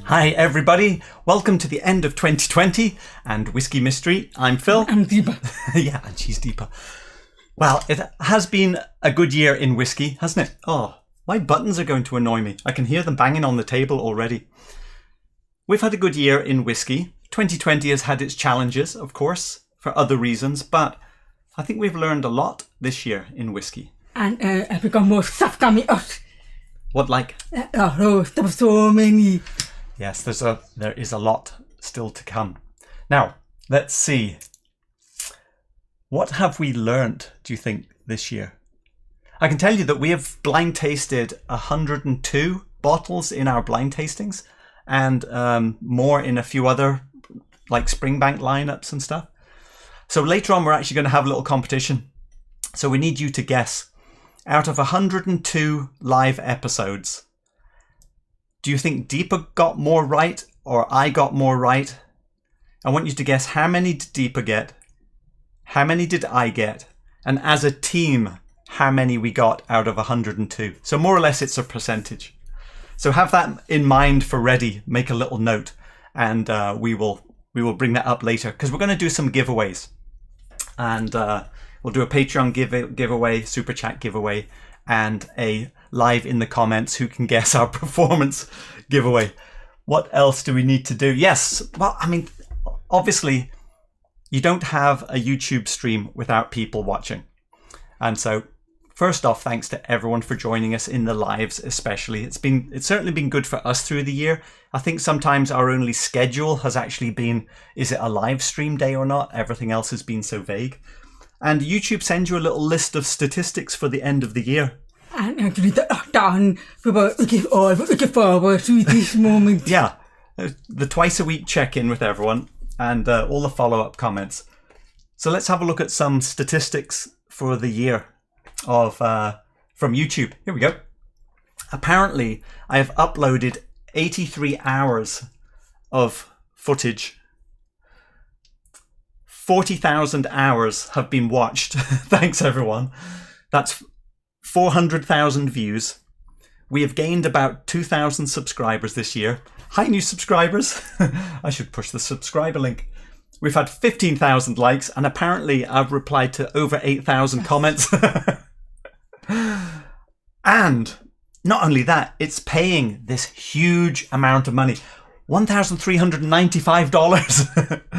Hi everybody, welcome to the end of 2020 and Whisky Mystery. I'm Phil. I'm Deepa. Yeah, and she's Deepa. Well, it has been a good year in whiskey, hasn't it? Oh, my buttons are going to annoy me. I can hear them banging on the table already. We've had a good year in whiskey. 2020 has had its challenges, of course, for other reasons, but I think we've learned a lot this year in whiskey. And I've become more stuff coming out. What like? Oh, there were so many. Yes, there is a lot still to come. Now, let's see. What have we learned, do you think, this year? I can tell you that we have blind tasted 102 bottles in our blind tastings and more in a few other like Springbank lineups and stuff. So later on, we're actually going to have a little competition. So we need you to guess, out of 102 live episodes, do you think Deepa got more right or I got more right? I want you to guess how many did Deepa get, how many did I get, and as a team, how many we got out of 102. So more or less it's a percentage. So have that in mind for ready, make a little note, and we will bring that up later because we're going to do some giveaways. And we'll do a Patreon giveaway, Super Chat giveaway, and a live in the comments who can guess our performance giveaway. What else do we need to do? Yes, well, I mean, obviously, you don't have a YouTube stream without people watching. And so, first off, thanks to everyone for joining us in the lives, especially. It's certainly been good for us through the year. I think sometimes our only schedule has actually been, is it a live stream day or not? Everything else has been so vague. And YouTube sends you a little list of statistics for the end of the year. And actually, done. We look forward to this moment. Yeah, the twice a week check-in with everyone and all the follow-up comments. So let's have a look at some statistics for the year of from YouTube. Here we go. Apparently, I have uploaded 83 hours of footage. 40,000 hours have been watched. Thanks, everyone. That's 400,000 views. We have gained about 2,000 subscribers this year. Hi, new subscribers. I should push the subscriber link. We've had 15,000 likes, and apparently I've replied to over 8,000 comments. And not only that, it's paying this huge amount of money. $1,395.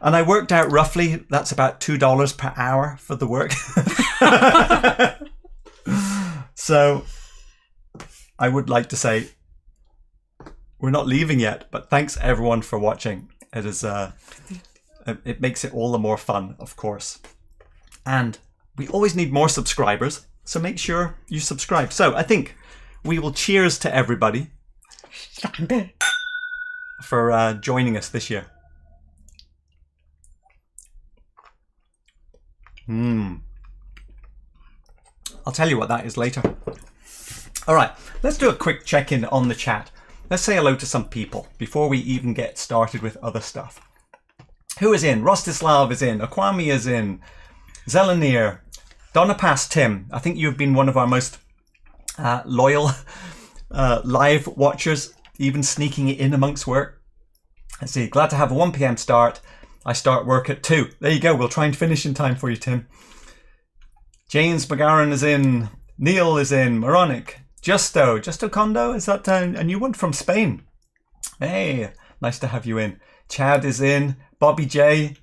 And I worked out roughly that's about $2 per hour for the work. So I would like to say we're not leaving yet, but thanks everyone for watching. It is it makes it all the more fun, of course. And we always need more subscribers, so make sure you subscribe. So I think we will cheers to everybody for joining us this year. I'll tell you what that is later. All right, let's do a quick check-in on the chat. Let's say hello to some people before we even get started with other stuff. Who is in? Rostislav is in. Akwami is in. Zelenir. Donapas Tim. I think you've been one of our most loyal live watchers, even sneaking it in amongst work. Let's see. Glad to have a 1 p.m. start. I start work at 2. There you go. We'll try and finish in time for you, Tim. James McGarren is in. Neil is in. Moronic. Justo Condo. Is that a new one from Spain? Hey, nice to have you in. Chad is in. Bobby J.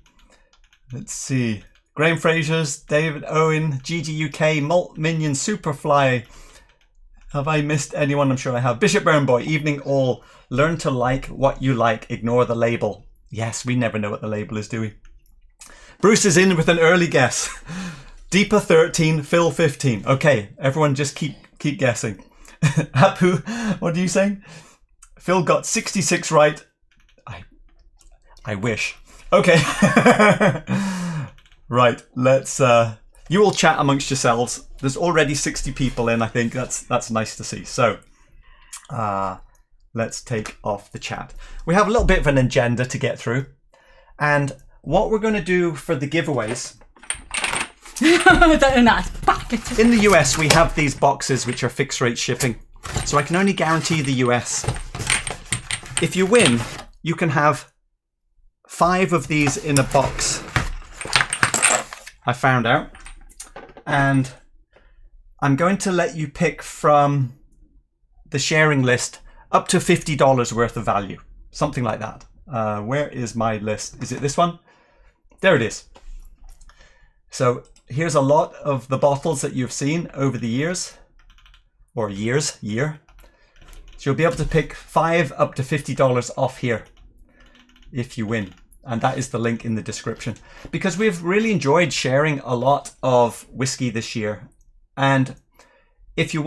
Let's see. Graham Fraser's. David Owen. GGUK. Malt Minion. Superfly. Have I missed anyone? I'm sure I have. Bishop Burnboy. Evening all. Learn to like what you like. Ignore the label. Yes, we never know what the label is, do we? Bruce is in with an early guess. Deepa 13, Phil 15. Okay, everyone just keep guessing. Apu, what are you saying? Phil got 66 right. I wish. Okay. Right, let's you all chat amongst yourselves. There's already 60 people in, I think. That's nice to see. So let's take off the chat. We have a little bit of an agenda to get through. And what we're going to do for the giveaways... In the US, we have these boxes which are fixed rate shipping. So I can only guarantee the US. if you win, you can have 5 of these in a box. I found out. And I'm going to let you pick from the sharing list up to $50 worth of value. Something like that. Where is my list? Is it this one? There it is. So here's a lot of the bottles that you've seen over the year. So you'll be able to pick 5 up to $50 off here if you win. And that is the link in the description. Because we've really enjoyed sharing a lot of whiskey this year. And if you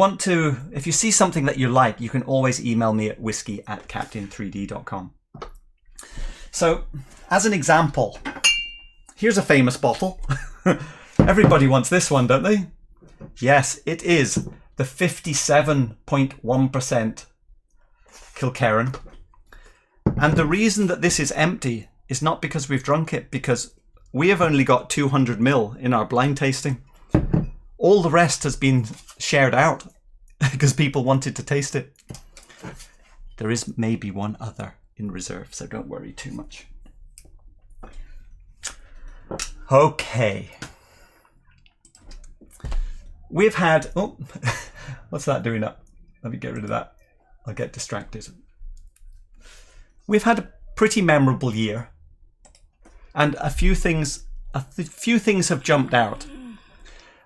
see something that you like, you can always email me at whisky@captain3d.com. So, as an example, here's a famous bottle. Everybody wants this one, don't they? Yes, it is the 57.1% Kilchoman. And the reason that this is empty is not because we've drunk it, because we have only got 200 ml in our blind tasting. All the rest has been shared out because people wanted to taste it. There is maybe one other in reserve, so don't worry too much. Okay. We've had... Oh, what's that doing up? Let me get rid of that. I'll get distracted. We've had a pretty memorable year. And a few things have jumped out.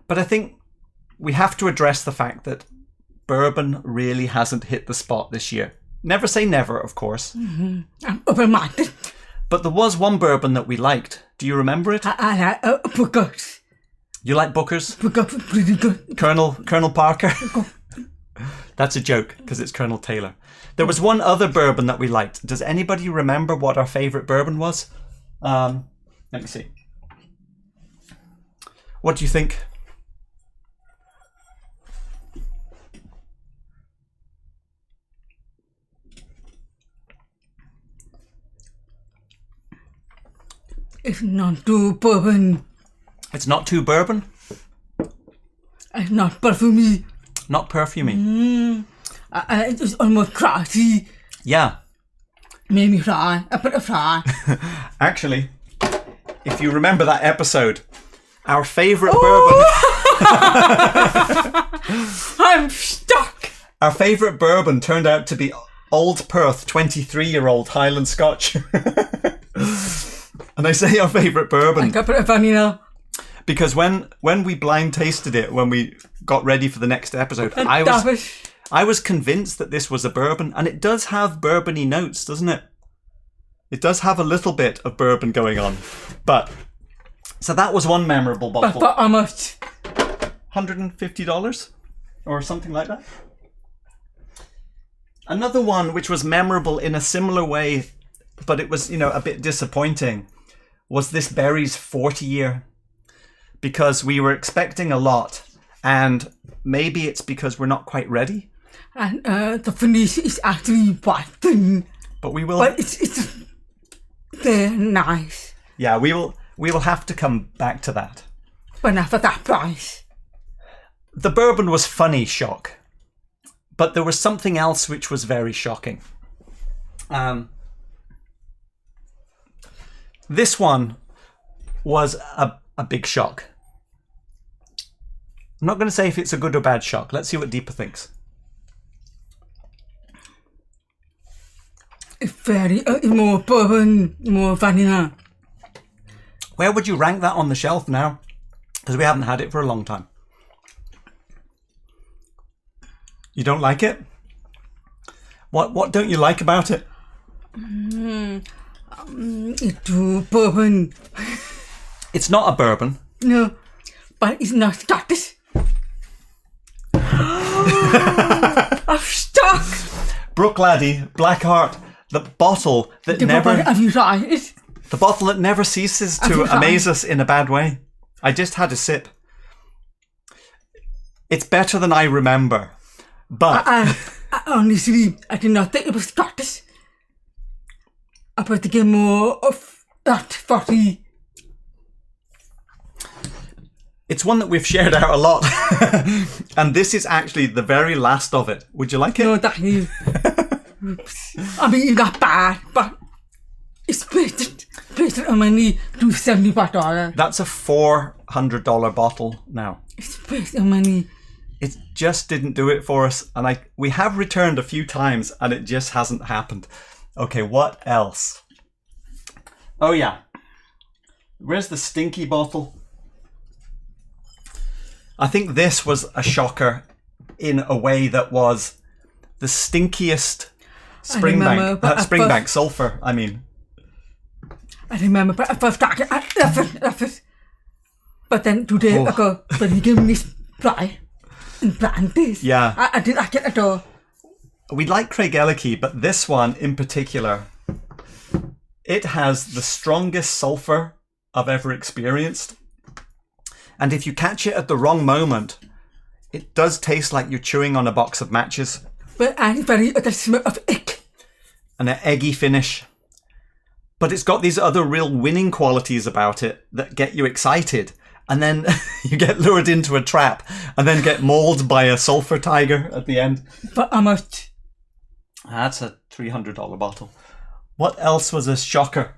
But I think we have to address the fact that bourbon really hasn't hit the spot this year. Never say never, of course. I'm open-minded. But there was one bourbon that we liked. Do you remember it? I like Booker's. You like Booker's? Booker's pretty good. Colonel Parker? That's a joke, because it's Colonel Taylor. There was one other bourbon that we liked. Does anybody remember what our favourite bourbon was? Let me see. What do you think? It's not too bourbon. It's not too bourbon? It's not perfumey. Not perfumey. It's almost grassy. Yeah. Made me fly. I put a fly. Actually, if you remember that episode, our favourite bourbon... I'm stuck. Our favourite bourbon turned out to be Old Perth 23-year-old Highland Scotch. And I say our favourite bourbon... I got a vanilla. Because when we blind tasted it, when we got ready for the next episode, I was convinced that this was a bourbon, and it does have bourbony notes, doesn't it? It does have a little bit of bourbon going on. But, so that was one memorable bottle. But how much? $150? Or something like that. Another one which was memorable in a similar way, but it was, a bit disappointing, was this Berry's 40 year. Because we were expecting a lot, and maybe it's because we're not quite ready. And the finish is actually white thin. But we will. But it's very nice. Yeah, we will have to come back to that. But not for that price. The bourbon was funny shock, but there was something else which was very shocking. This one was a big shock. I'm not going to say if it's a good or bad shock. Let's see what Deepa thinks. It's very more bourbon, more vanilla. Where would you rank that on the shelf now? Because we haven't had it for a long time. You don't like it? What don't you like about it? It's too bourbon. It's not a bourbon. No, but it's not Scottish. I'm stuck. Brooke Laddie, Blackheart, the bottle that Have you tried it? The bottle that never ceases to amaze us in a bad way. I just had a sip. It's better than I remember, but honestly, I did not think it was Scottish. I put to get more of that 40. It's one that we've shared out a lot. And this is actually the very last of it. Would you like it? No, thank you. I mean, it's not bad, but it's better than money to $75. That's a $400 bottle now. It's better than money. It just didn't do it for us, and we have returned a few times, and it just hasn't happened. Okay, what else? Oh yeah, where's the stinky bottle? I think this was a shocker in a way that was the stinkiest Springbank sulphur. I mean, I remember, but I first started at it. But then today I go, but he gave me this fly. This. Yeah. I didn't like it at all. We like Glenallachie, but this one in particular, it has the strongest sulphur I've ever experienced. And if you catch it at the wrong moment, it does taste like you're chewing on a box of matches. But I'm very the smell of egg. And an eggy finish. But it's got these other real winning qualities about it that get you excited. And then you get lured into a trap and then get mauled by a sulphur tiger at the end. But how much? That's a $300 bottle. What else was a shocker?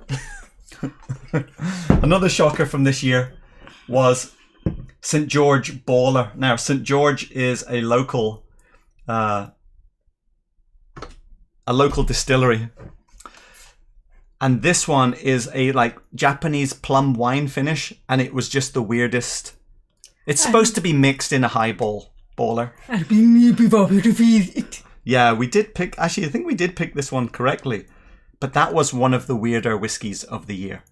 Another shocker from this year was St. George Baller. Now, St. George is a local distillery. And this one is a Japanese plum wine finish, and it was just the weirdest. It's supposed to be mixed in a highball baller. I've been here before to feed it. Yeah, we did pick. Actually, I think we did pick this one correctly, but that was one of the weirder whiskies of the year.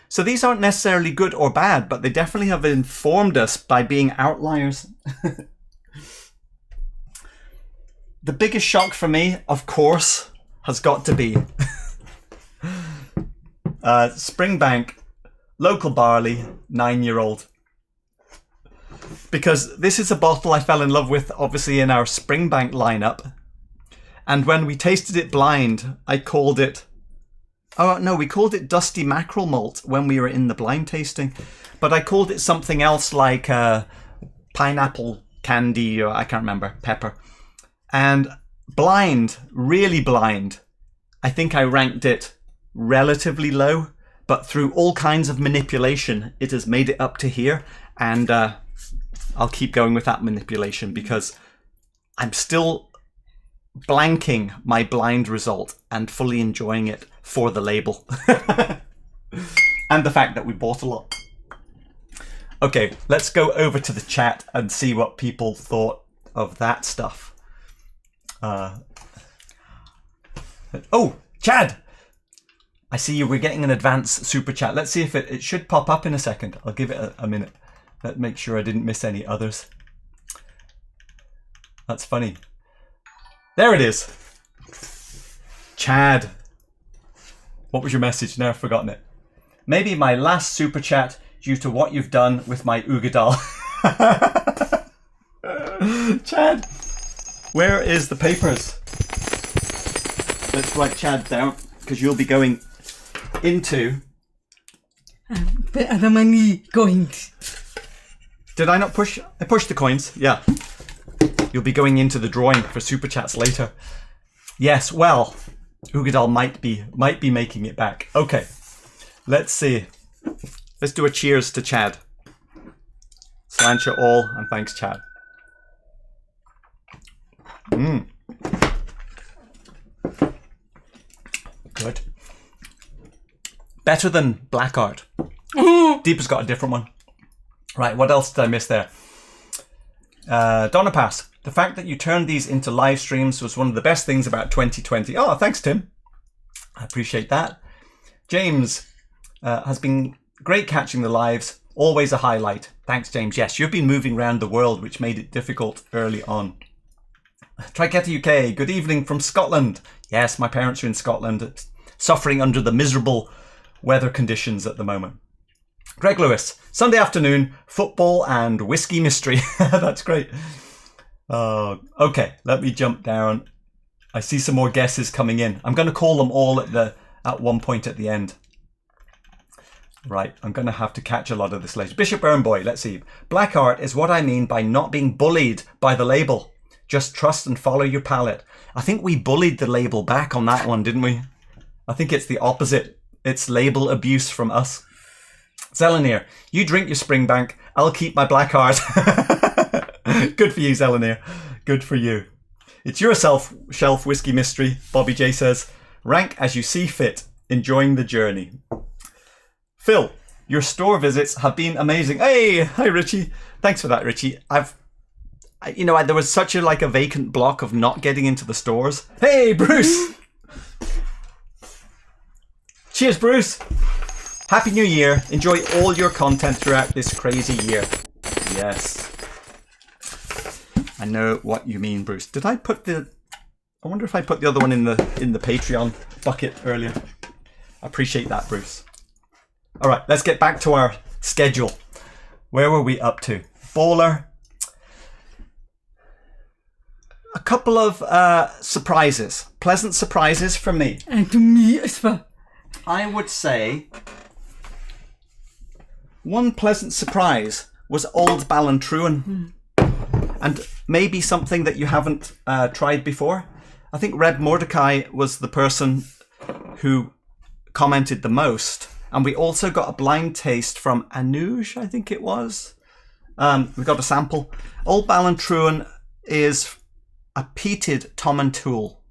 So these aren't necessarily good or bad, but they definitely have informed us by being outliers. The biggest shock for me, of course, has got to be Springbank local barley 9-year-old, because this is a bottle I fell in love with obviously in our Springbank lineup, and when we tasted it blind we called it Dusty Mackerel Malt when we were in the blind tasting, but I called it something else like pineapple candy, or I can't remember, pepper. And blind, really blind, I think I ranked it relatively low, but through all kinds of manipulation, it has made it up to here. And I'll keep going with that manipulation because I'm still blanking my blind result and fully enjoying it for the label. And the fact that we bought a lot. Okay, let's go over to the chat and see what people thought of that stuff. Oh, Chad! I see you. We're getting an advanced super chat. Let's see if it should pop up in a second. I'll give it a minute. Let's make sure I didn't miss any others. That's funny. There it is. Chad. What was your message? Now I've forgotten it. Maybe my last super chat due to what you've done with my Ugadal. Chad, where is the papers? Let's write Chad down because you'll be going into... the money coins. Did I not push? I pushed the coins. Yeah. You'll be going into the drawing for super chats later. Yes. Well, Ugadal might be making it back. Okay. Let's see. Let's do a cheers to Chad. Sláinte all, and thanks, Chad. Good. Better than Black Art. Deepa's got a different one. Right, what else did I miss there? Donna Pass. The fact that you turned these into live streams was one of the best things about 2020. Oh, thanks, Tim. I appreciate that. James has been great catching the lives. Always a highlight. Thanks, James. Yes, you've been moving around the world, which made it difficult early on. Triketa UK. Good evening from Scotland. Yes, my parents are in Scotland, suffering under the miserable weather conditions at the moment. Greg Lewis, Sunday afternoon, football and whiskey mystery. That's great. Okay, let me jump down. I see some more guesses coming in. I'm going to call them all at one point at the end. Right, I'm going to have to catch a lot of this later. Bishop Burnboy, let's see. Black Art is what I mean by not being bullied by the label. Just trust and follow your palate. I think we bullied the label back on that one, didn't we? I think it's the opposite. It's label abuse from us. Zelenir, you drink your Springbank. I'll keep my Black Heart. Good for you, Zelenir. Good for you. It's your shelf whiskey mystery, Bobby J says. Rank as you see fit. Enjoying the journey. Phil, your store visits have been amazing. Hey, hi Richie. Thanks for that, Richie. There was such a vacant block of not getting into the stores. Hey, Bruce. Cheers, Bruce. Happy New Year. Enjoy all your content throughout this crazy year. Yes. I know what you mean, Bruce. Did I put I wonder if I put the other one in the Patreon bucket earlier. I appreciate that, Bruce. All right, let's get back to our schedule. Where were we up to? Bowler. A couple of surprises. Pleasant surprises for me. And to me as well. I would say one pleasant surprise was Old Ballantrae. And maybe something that you haven't tried before. I think Reb Mordecai was the person who commented the most. And we also got a blind taste from Anuj, I think it was. We got a sample. Old Ballantrae is a peated Tom and Tool.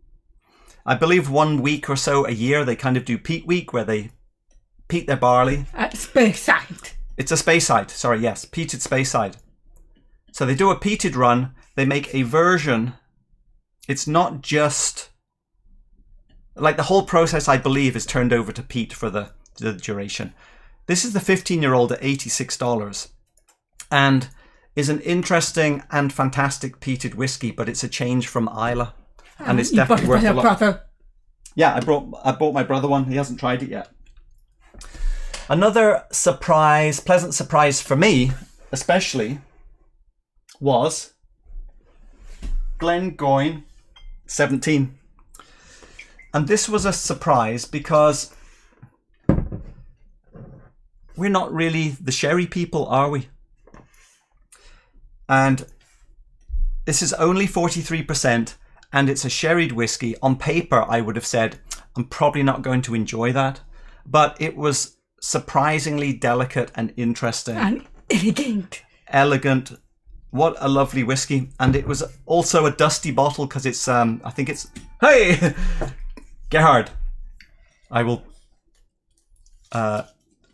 I believe 1 week or so a year they kind of do peat week where they peat their barley. At Speyside. It's a Speyside, sorry, yes, peated Speyside. So they do a peated run, they make a version. It's not just, the whole process I believe is turned over to peat for the duration. This is the 15-year-old at $86 and is an interesting and fantastic peated whiskey, but it's a change from Islay. And it's definitely worth a lot. Yeah, I bought my brother one. He hasn't tried it yet. Another surprise, pleasant surprise for me, especially, was Glengoyne 17. And this was a surprise because we're not really the sherry people, are we? And this is only 43%. And it's a sherried whiskey. On paper, I would have said, I'm probably not going to enjoy that. But it was surprisingly delicate and interesting. And elegant. Elegant. What a lovely whiskey. And it was also a dusty bottle because it's, I think it's... Hey! Gerhard. I will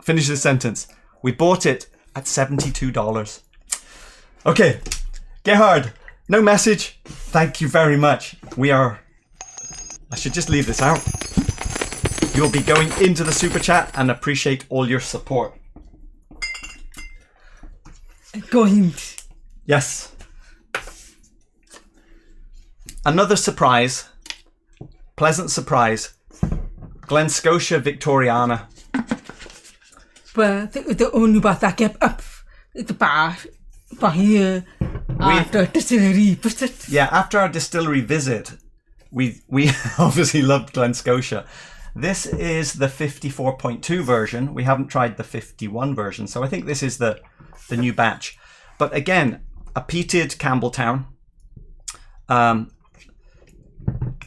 finish this sentence. We bought it at $72. Okay. Gerhard. No message. Thank you very much. I should just leave this out. You'll be going into the super chat and appreciate all your support. Going. Yes. Another surprise. Pleasant surprise. Glen Scotia Victoriana. But the only part that kept up the bar here. After distillery visit. Yeah, after our distillery visit, we obviously loved Glen Scotia. This is the 54.2 version. We haven't tried the 51 version, so I think this is the new batch. But again, a peated Campbelltown,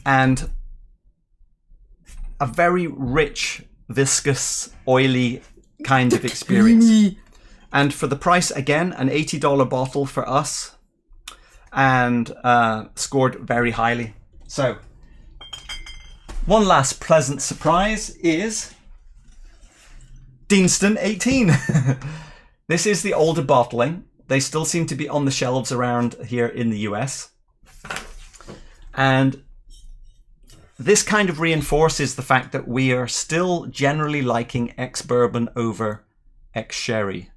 and a very rich, viscous, oily kind of experience. And for the price, again, an $80 bottle for us. And scored very highly. So, one last pleasant surprise is Deanston 18. This is the older bottling. They still seem to be on the shelves around here in the US. And this kind of reinforces the fact that we are still generally liking ex-bourbon over ex-sherry.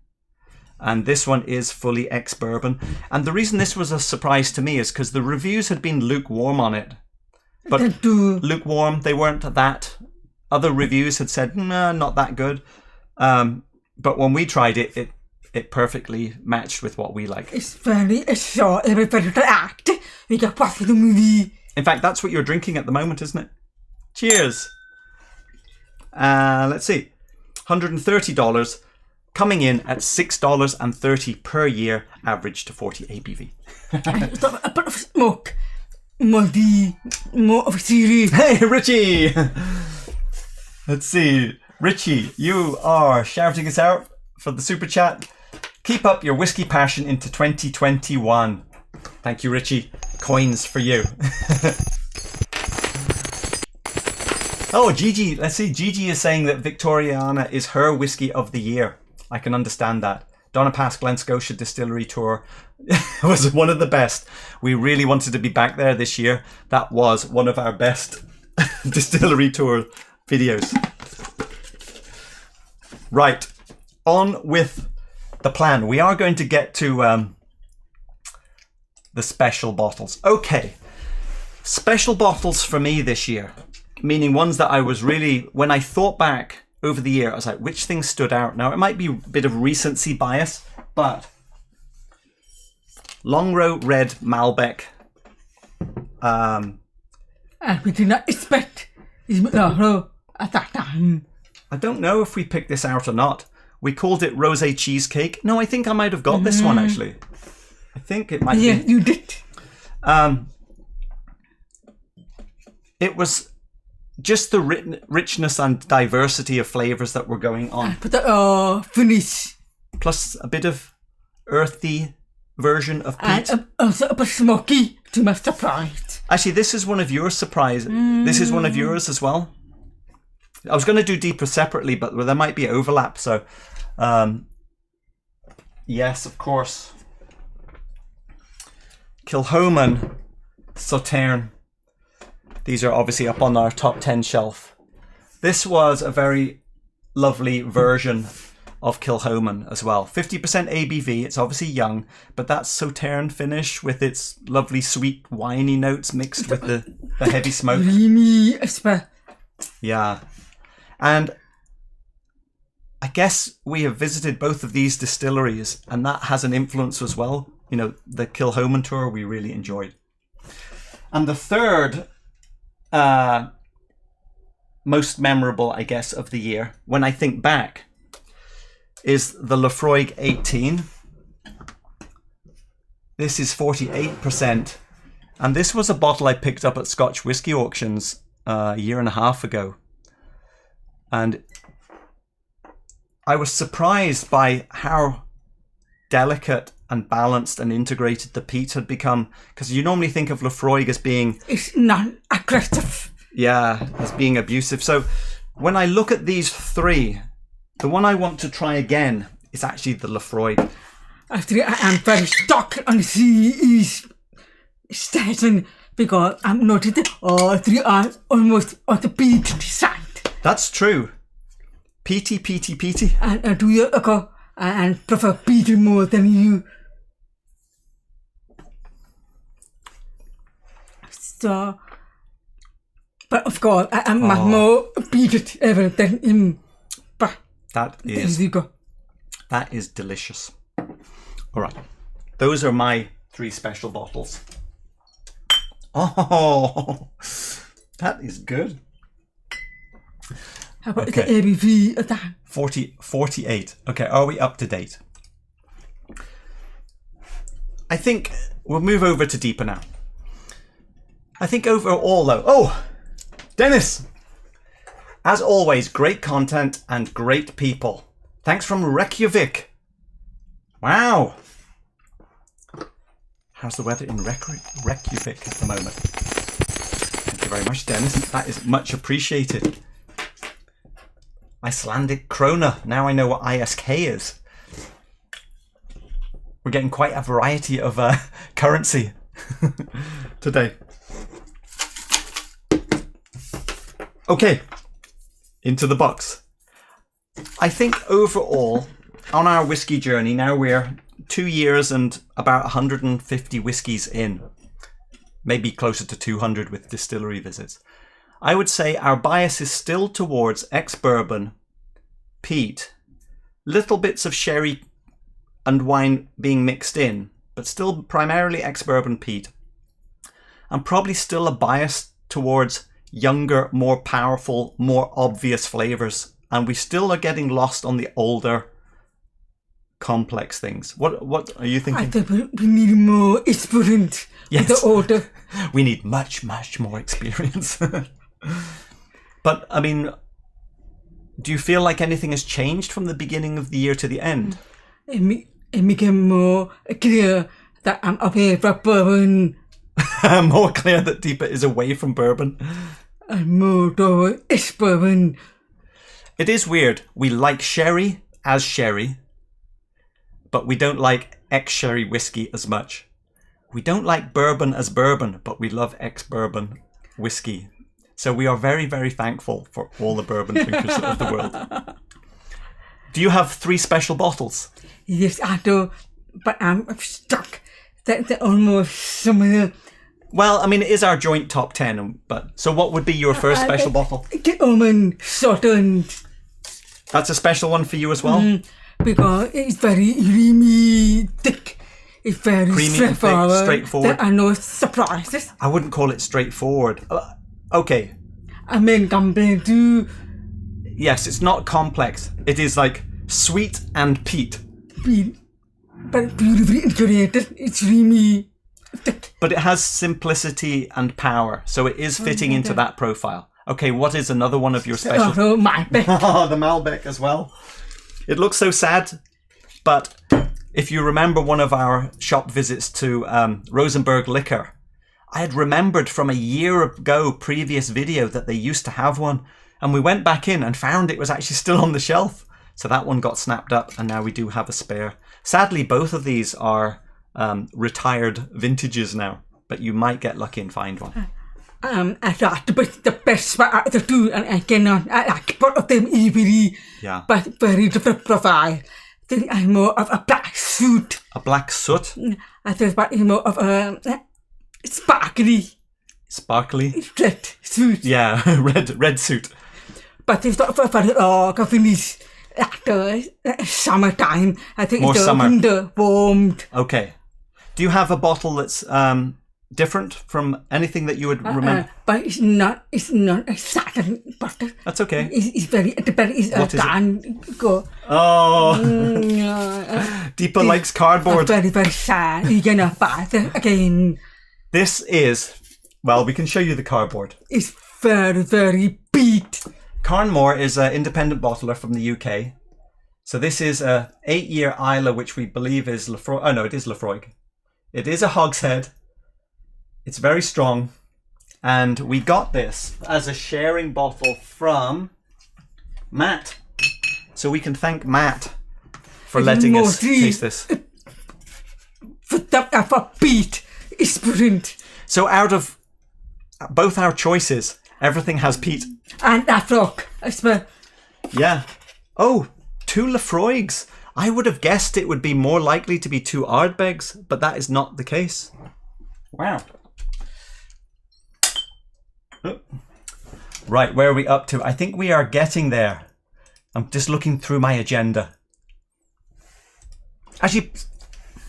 And this one is fully ex-bourbon. And the reason this was a surprise to me is because the reviews had been lukewarm on it. But lukewarm, they weren't that. Other reviews had said, nah, not that good. But when we tried it, it perfectly matched with what we like. It's very short, everybody to act. We got part of the movie. In fact, that's what you're drinking at the moment, isn't it? Cheers. Let's see. $130. coming in at $6.30 per year, average to 40 ABV. A bit of smoke. More of a series. Hey, Richie! Let's see. Richie, you are shouting us out for the super chat. Keep up your whiskey passion into 2021. Thank you, Richie. Coins for you. Oh, Gigi. Let's see. Gigi is saying that Victoriana is her whiskey of the year. I can understand that. Donna Pass Glen Scotia Distillery Tour was one of the best. We really wanted to be back there this year. That was one of our best distillery tour videos. Right, on with the plan. We are going to get to the special bottles. Okay, special bottles for me this year, meaning ones that I was really, when I thought back over the year, I was like, which things stood out? Now, it might be a bit of recency bias, but Longrow Red Malbec. We did not expect Longrow at that time. I don't know if we picked this out or not. We called it Rosé Cheesecake. No, I think I might have got this one, actually. I think it might be. Yeah, you did. It was just the richness and diversity of flavours that were going on. But the finish. Plus a bit of earthy version of peat. And also a bit smoky, to my surprise. Actually, this is one of your surprises. This is one of yours as well. I was going to do deeper separately, but there might be overlap. So, yes, of course. Kilchoman Sauternes. These are obviously up on our top 10 shelf. This was a very lovely version of Kilchoman as well. 50% ABV. It's obviously young, but that's Sauternes finish with its lovely sweet winey notes mixed with the heavy smoke. Creamy as well. Yeah. And I guess we have visited both of these distilleries, and that has an influence as well. You know, the Kilchoman tour we really enjoyed. And the third most memorable, I guess, of the year, when I think back, is the Laphroaig 18. This is 48%. And this was a bottle I picked up at Scotch whisky auctions a year and a half ago. And I was surprised by how delicate and balanced and integrated the peat had become. Because you normally think of Laphroaig as being... It's non-aggressive. Yeah, as being abusive. So when I look at these three, the one I want to try again is actually the Laphroaig. Actually, I am very stuck on these station because I'm noticed that all three are almost on the peat side. That's true. Peaty. And do you go and prefer peat more than you? So, but of course, I am much more peated ever than him. But there you go. That is delicious. All right, those are my three special bottles. Oh, that is good. How about the ABV of that? 48. Okay, are we up to date? I think we'll move over to deeper now. I think overall though... Oh! Dennis! As always, great content and great people. Thanks from Reykjavik. Wow! How's the weather in Reykjavik at the moment? Thank you very much, Dennis. That is much appreciated. Icelandic krona. Now I know what ISK is. We're getting quite a variety of currency today. Okay, into the box. I think overall, on our whiskey journey, now we're 2 years and about 150 whiskies in. Maybe closer to 200 with distillery visits. I would say our bias is still towards ex-bourbon, peat, little bits of sherry and wine being mixed in, but still primarily ex-bourbon peat. And probably still a bias towards younger, more powerful, more obvious flavours. And we still are getting lost on the older complex things. What are you I thinking? think we need more experience with the order. We need much more experience. But I mean, do you feel like anything has changed from the beginning of the year to the end? It became more clear that I'm away from bourbon. More clear that Deepa is away from bourbon. I'm more toward Ex-Bourbon. It is weird. We like sherry as sherry, but we don't like ex-sherry whiskey as much. We don't like bourbon as bourbon, but we love ex-bourbon whiskey. So we are very, very thankful for all the bourbon drinkers of the world. Do you have 3 special bottles? Yes, I do, but I'm stuck. They're almost similar. Well, I mean, it is our joint top 10, but so what would be your first special bottle? Kilchoman Sauternes. That's a special one for you as well? Because it's very creamy, thick. It's very Creamy and thick, straightforward. There are no surprises. I wouldn't call it straightforward. Okay. I mean, compared to Yes, it's not complex. It is like sweet and peat. Peat, but beautifully integrated. It's creamy, thick. But it has simplicity and power, so it is fitting into that profile. Okay, what is another one of your special? Oh, Malbec. Oh, the Malbec as well. It looks so sad, but if you remember one of our shop visits to Rosenberg Liquor, I had remembered from a year ago previous video that they used to have one, and we went back in and found it was actually still on the shelf. So that one got snapped up, and now we do have a spare. Sadly, both of these are retired vintages now, but you might get lucky and find one. I thought the best part out of the two, and I like both of them equally, but very different profile. I'm more of a black suit. A black soot? I think it's more of a sparkly red suit. Yeah, red suit. But it's not very long finish. After summertime, I think More it's summer. winter warmed. Okay. Do you have a bottle that's different from anything that you would remember? But it's not a satin bottle. That's okay. It's very, the belly is What is it? can't go. Oh, Deepa likes cardboard. Very, very sad. You're gonna buy it again. This is, well, we can show you the cardboard. It's very, very Peat. Carnmore is an independent bottler from the UK. So this is a 8-year Isla, which we believe is Laphroaig. Oh no, it is Laphroaig. It is a Hogshead. It's very strong. And we got this as a sharing bottle from Matt. So we can thank Matt for letting us taste this. For Peat, it's brilliant. So out of both our choices, everything has peat. And Laphroaig, I swear. Yeah. Oh, 2 Laphroaigs. I would have guessed it would be more likely to be 2 Ardbegs, but that is not the case. Wow. Oh. Right, where are we up to? I think we are getting there. I'm just looking through my agenda. Actually,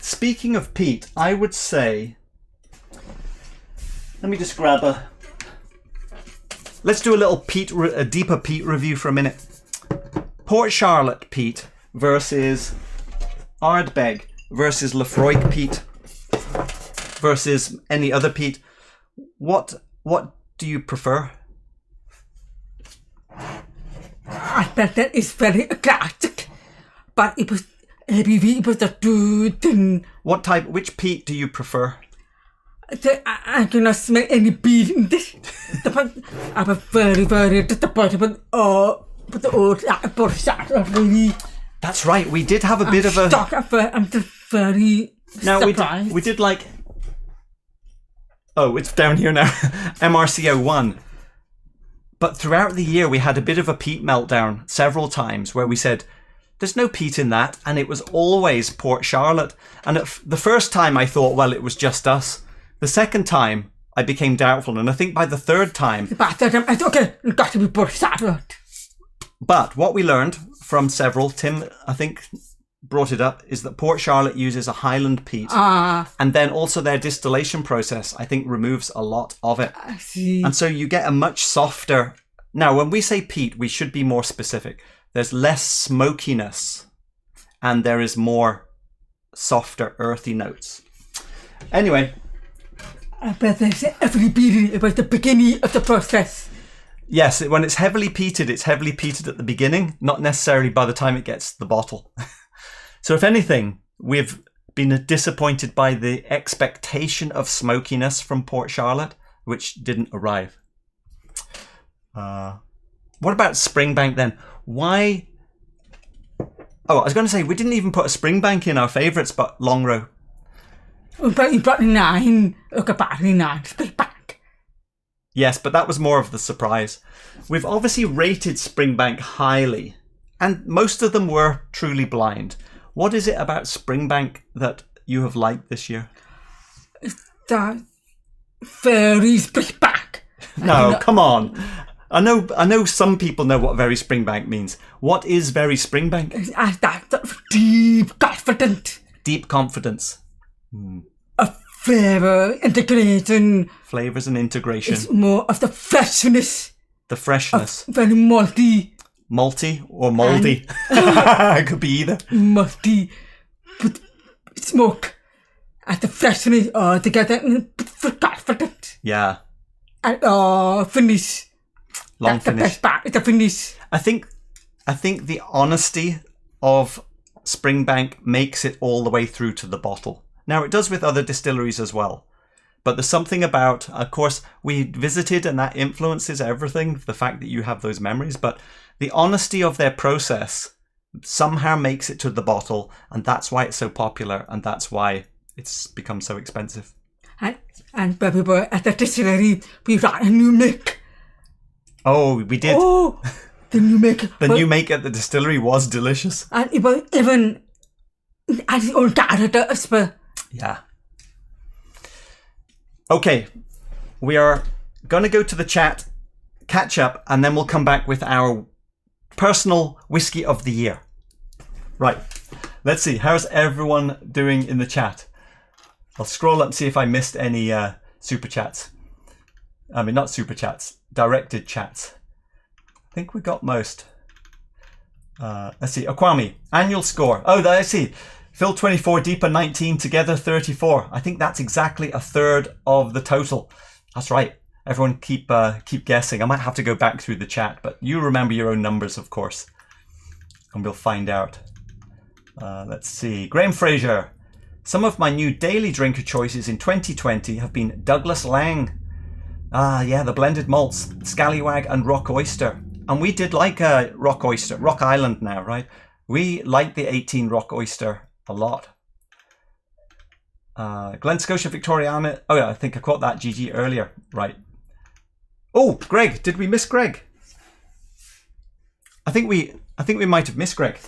speaking of peat, I would say... Let me just grab a... Let's do a little a deeper peat review for a minute. Port Charlotte peat versus Ardbeg versus Laphroaig peat versus any other peat. What do you prefer? I bet that is very classic, but it was the two thing. What type? Which peat do you prefer? I cannot smell any peat in this. I was very, very disappointed with the old Port Charlotte, really. That's right. We did have a bit of a. I'm just very surprised. We did like. Oh, it's down here now. MRCO1. But throughout the year, we had a bit of a peat meltdown several times where we said, there's no peat in that. And it was always Port Charlotte. And the first time I thought, well, it was just us. The second time, I became doubtful. And I think by the third time... But I thought, okay, it's got to be Port Charlotte. But what we learned from several, Tim, I think, brought it up, is that Port Charlotte uses a Highland peat. And then also their distillation process, I think, removes a lot of it. I see. And so you get a much softer... Now, when we say peat, we should be more specific. There's less smokiness and there is more softer, earthy notes. Anyway. I bet it's heavily peated. It was the beginning of the process. Yes, when it's heavily peated at the beginning, not necessarily by the time it gets to the bottle. So if anything, we've been disappointed by the expectation of smokiness from Port Charlotte, which didn't arrive. What about Springbank then? Why? Oh, I was going to say, we didn't even put a Springbank in our favourites, but Longrow. But you brought 9, about 9 Springbank. Yes, but that was more of the surprise. We've obviously rated Springbank highly, and most of them were truly blind. What is it about Springbank that you have liked this year? The very Springbank. No, come on. I know some people know what very Springbank means. What is very Springbank? That's deep confidence. Deep confidence. A flavour integration. Flavours and integration. It's more of the freshness. The freshness. Very malty. Malty or mouldy? It could be either. Malty. But smoke. And the freshness all together. Confident. Yeah. And finish. Long That's finish. The best part. It's a finish. I think the honesty of Springbank makes it all the way through to the bottle. Now, it does with other distilleries as well. But there's something about, of course, we visited and that influences everything, the fact that you have those memories. But the honesty of their process somehow makes it to the bottle. And that's why it's so popular. And that's why it's become so expensive. And people at the distillery, we got a new make. Oh, we did. Oh, the new make. The new make at the distillery was delicious. And it was even as the old characters, but yeah. Okay, we are going to go to the chat, catch up, and then we'll come back with our personal whiskey of the year. Right, let's see. How's everyone doing in the chat? I'll scroll up and see if I missed any super chats. I mean, not super chats, directed chats. I think we got most. Let's see. Okwami, annual score. Oh, there I see. Phil 24, Deeper 19, together 34. I think that's exactly a third of the total. That's right. Everyone keep guessing. I might have to go back through the chat, but you remember your own numbers, of course. And we'll find out. Let's see. Graham Fraser. Some of my new daily drinker choices in 2020 have been Douglas Lang. Ah, yeah, the blended malts, Scallywag and Rock Oyster. And we did like Rock Oyster, Rock Island now, right? We like the 18 Rock Oyster a lot. Glen Scotia Victoriana. Oh yeah, I think I caught that GG earlier. Right. Oh, Greg, did we miss Greg? I think we might have missed Greg.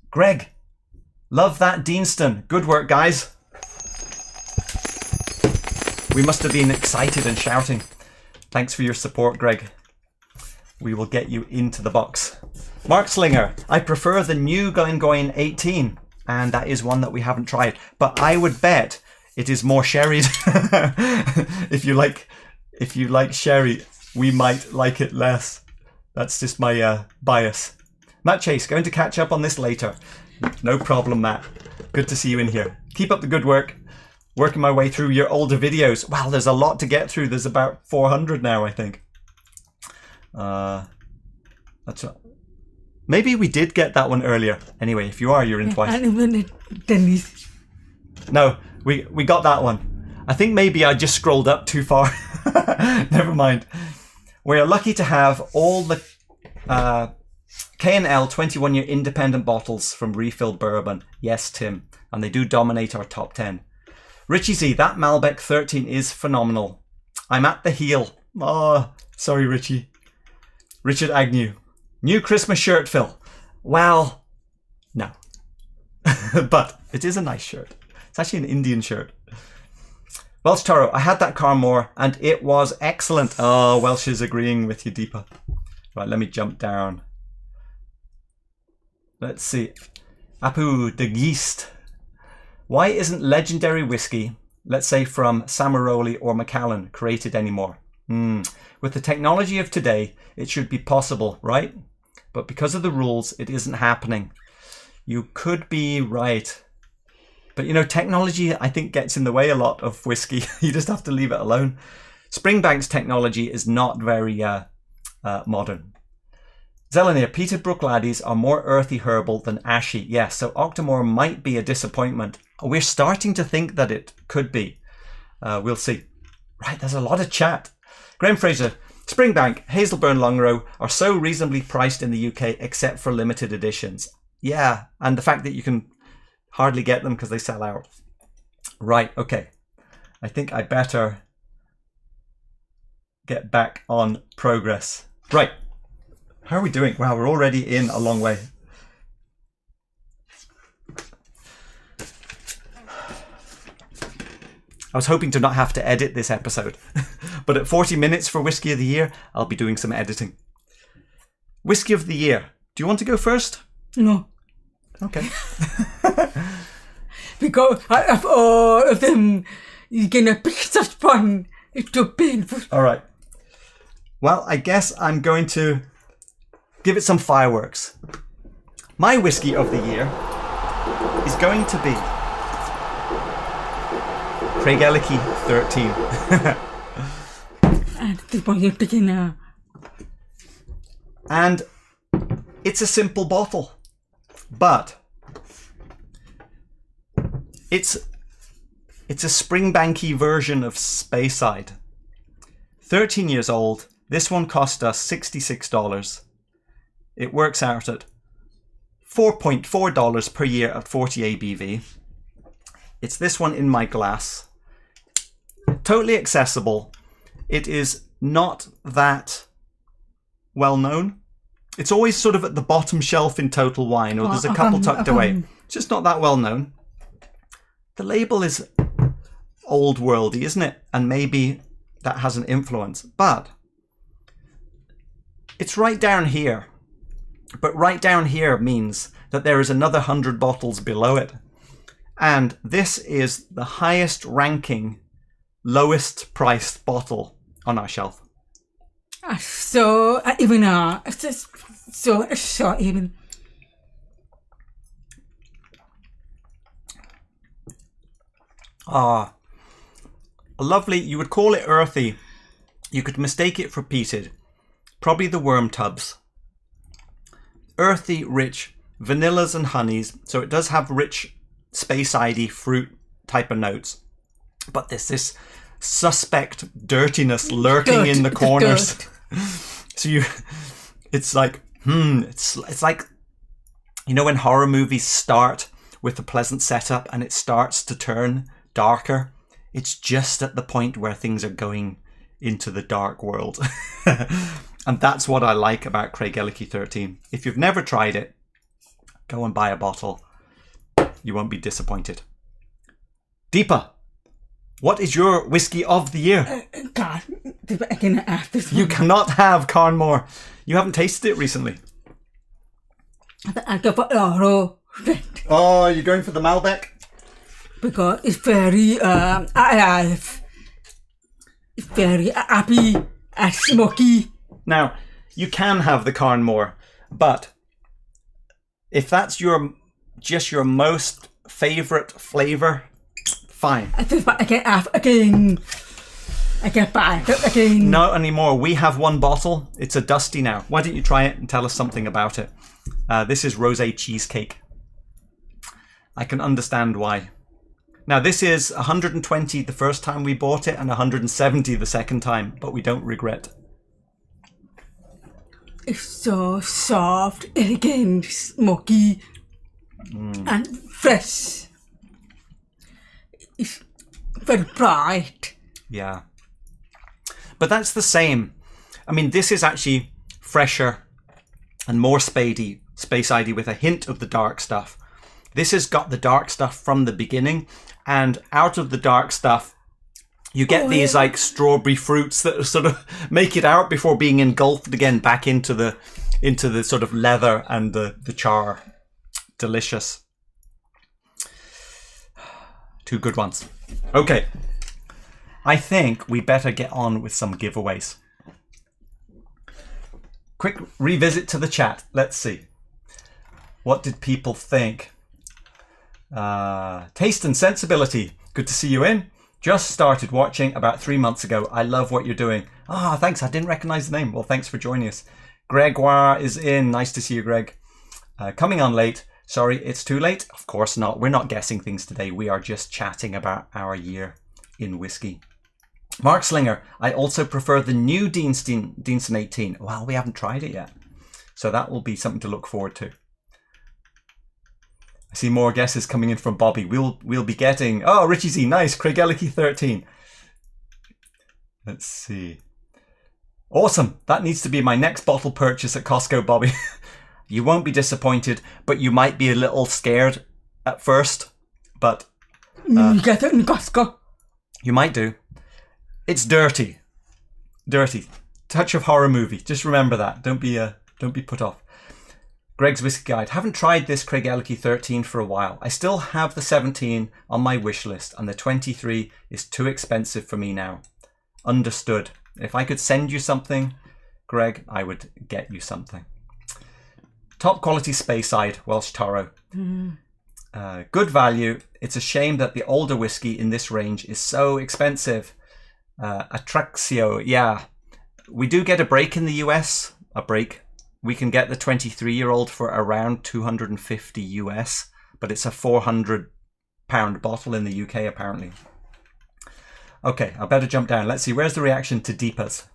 Greg, love that Deanston. Good work, guys. We must have been excited and shouting. Thanks for your support, Greg. We will get you into the box. Mark Slinger, I prefer the new Glengoyne 18, and that is one that we haven't tried. But I would bet it is more sherried. If you like sherry, we might like it less. That's just my bias. Matt Chase, going to catch up on this later. No problem, Matt. Good to see you in here. Keep up the good work. Working my way through your older videos. Wow, there's a lot to get through. There's about 400 now, I think. Maybe we did get that one earlier. Anyway, if you are, you're in twice. No, we got that one. I think maybe I just scrolled up too far. Never mind. We are lucky to have all the K&L 21-year independent bottles from Refilled Bourbon. Yes, Tim. And they do dominate our top 10. Richie Z, that Malbec 13 is phenomenal. I'm at the heel. Oh, sorry, Richie. Richard Agnew. New Christmas shirt, Phil. Well, no. But it is a nice shirt. It's actually an Indian shirt. Welsh Toro, I had that Carmore and it was excellent. Oh, Welsh is agreeing with you, Deepa. Right, let me jump down. Let's see. Apu de Geest. Why isn't legendary whiskey, let's say from Samaroli or Macallan, created anymore? With the technology of today, it should be possible, right? but because of the rules, it isn't happening. You could be right. But, you know, technology, I think, gets in the way a lot of whiskey. You just have to leave it alone. Springbank's technology is not very modern. Zelenir, peated Brookladdies are more earthy herbal than ashy. Yes, so Octomore might be a disappointment. We're starting to think that it could be. We'll see. Right, there's a lot of chat. Graham Fraser, Springbank, Hazelburn, Longrow are so reasonably priced in the UK except for limited editions. Yeah, and the fact that you can hardly get them because they sell out. Right, okay. I think I better get back on progress. Right. How are we doing? Wow, we're already in a long way. I was hoping to not have to edit this episode. But at 40 minutes for Whisky of the Year, I'll be doing some editing. Whisky of the Year. Do you want to go first? No. Okay. Because of all of them, you're going to pick such fun. It's so painful. All right. Well, I guess I'm going to give it some fireworks. My Whisky of the Year is going to be Craigelachie 13. And the one you're picking now. And it's a simple bottle, but it's a Springbanky version of Speyside. 13 years old. This one cost us $66. It works out at $4.4 per year at 40 ABV. It's this one in my glass. Totally accessible. It is not that well known. It's always sort of at the bottom shelf in Total Wine, or there's a couple tucked away. It's just not that well known. The label is old worldy, isn't it? And maybe that has an influence. But it's right down here. But right down here means that there is another 100 bottles below it. And this is the highest ranking, lowest priced bottle on our shelf. So even so even. Lovely. You would call it earthy. You could mistake it for peated. Probably the worm tubs. Earthy, rich, vanillas and honeys. So it does have rich, Speyside-y fruit type of notes. But there's this suspect dirtiness lurking in the corners. So it's like, it's like, you know, when horror movies start with a pleasant setup and it starts to turn darker. It's just at the point where things are going into the dark world. And that's what I like about Craigelachie 13. If you've never tried it, go and buy a bottle. You won't be disappointed. Deepa, what is your Whisky of the Year? God, I cannot have this one. You cannot have Carnmore. You haven't tasted it recently. I go for Longrow Red. Oh, you're going for the Malbec? Because it's very alive. It's very happy and smoky. Now, you can have the Carnmore, but if that's just your most favourite flavour, fine. I can have again. I can buy it again. Not anymore. We have one bottle. It's a Dusty now. Why don't you try it and tell us something about it? This is rosé cheesecake. I can understand why. Now, this is 120 the first time we bought it and 170 the second time, but we don't regret. It's so soft, elegant, smoky, and fresh. It's very bright. Yeah. But that's the same. I mean, this is actually fresher and more Speyside-y with a hint of the dark stuff. This has got the dark stuff from the beginning, and out of the dark stuff, you get these like strawberry fruits that sort of make it out before being engulfed again back into the sort of leather and the char. Delicious. Two good ones. Okay. I think we better get on with some giveaways. quick revisit to the chat. Let's see. What did people think? Taste and Sensibility. Good to see you in. Just started watching about 3 months ago. I love what you're doing. Thanks. I didn't recognize the name. Well, thanks for joining us. Gregoire is in. Nice to see you, Greg. Coming on late. Sorry, it's too late. Of course not. We're not guessing things today. We are just chatting about our year in whiskey. Mark Slinger. I also prefer the new Deanston 18. Well, we haven't tried it yet. So that will be something to look forward to. I see more guesses coming in from Bobby. We'll be getting... Oh, Richie Z, nice. Craigellachie 13. Let's see. Awesome. That needs to be my next bottle purchase at Costco, Bobby. You won't be disappointed, but you might be a little scared at first. But... you get it in Costco. You might do. It's dirty. Dirty. Touch of horror movie. Just remember that. Don't be put off. Greg's Whiskey Guide. Haven't tried this Craigellachie 13 for a while. I still have the 17 on my wish list and the 23 is too expensive for me now. Understood. If I could send you something, Greg, I would get you something. Top quality Speyside Welsh Toro. Good value. It's a shame that the older whiskey in this range is so expensive. Atraxio. Yeah. We do get a break in the US. A break. We can get the 23-year-old for around 250 US, but it's a 400 pound bottle in the UK apparently. Okay, I better jump down. Let's see, where's the reaction to Deepas?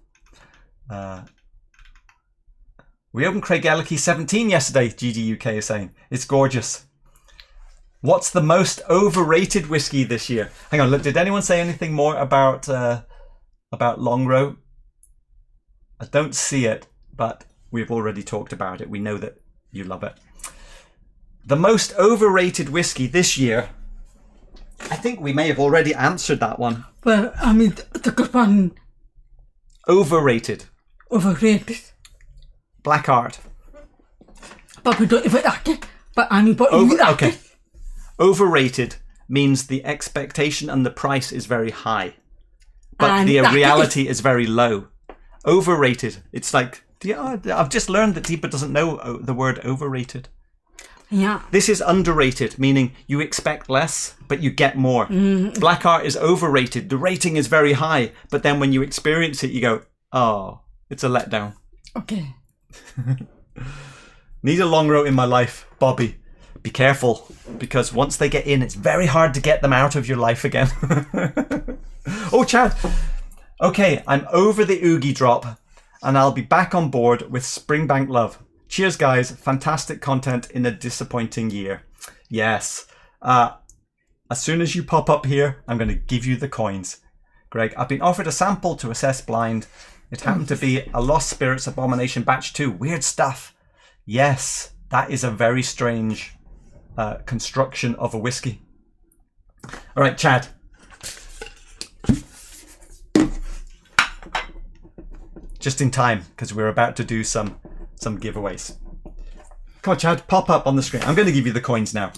We opened Craigellachie 17 yesterday, GDUK is saying. It's gorgeous. What's the most overrated whiskey this year? Hang on, look, did anyone say anything more about Longrow? I don't see it, but we've already talked about it. We know that you love it. The most overrated whiskey this year. I think we may have already answered that one. Well, I mean, the good one. Overrated. Overrated. Black Art. But we don't even like it. But I mean, but okay. Overrated means the expectation and the price is very high, but and the reality is very low. Overrated. It's like, I've just learned that Deepa doesn't know the word overrated. Yeah. This is underrated, meaning you expect less, but you get more. Black Art is overrated. The rating is very high, but then when you experience it, you go, oh, it's a letdown. Okay. Need a Longrow in my life, Bobby. Be careful, because once they get in, it's very hard to get them out of your life again. Oh, Chad. Okay, I'm over the Oogie drop, and I'll be back on board with Springbank Love. Cheers, guys. Fantastic content in a disappointing year. Yes. As soon as you pop up here, I'm going to give you the coins. Greg, I've been offered a sample to assess blind. It happened to be a Lost Spirits Abomination Batch 2. Weird stuff. Yes, that is a very strange construction of a whiskey. All right, Chad. Just in time, because we're about to do some giveaways. Come on, Chad, pop up on the screen. I'm going to give you the coins now.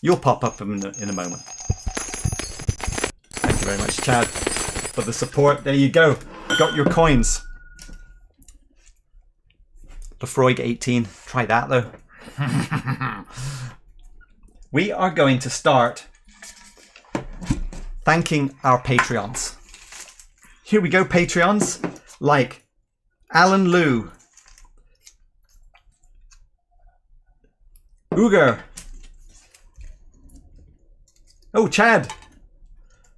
You'll pop up in a moment. Thank you very much, Chad, for the support. There you go. Got your coins. Laphroaig 18. Try that, though. We are going to start thanking our Patreons. Here we go, Patreons. Like Alan Liu, Uger. Oh, Chad.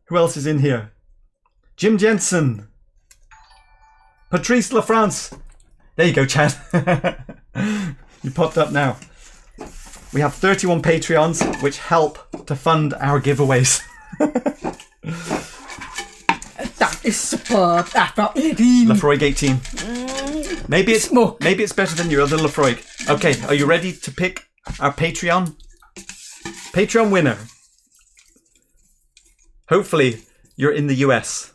Who else is in here? Jim Jensen. Patrice LaFrance. There you go, Chad. You popped up now. We have 31 Patreons, which help to fund our giveaways. That is superb. After 18. Laphroaig 18. Maybe it's better than your other Laphroaig. Okay, are you ready to pick our Patreon winner? Hopefully you're in the US.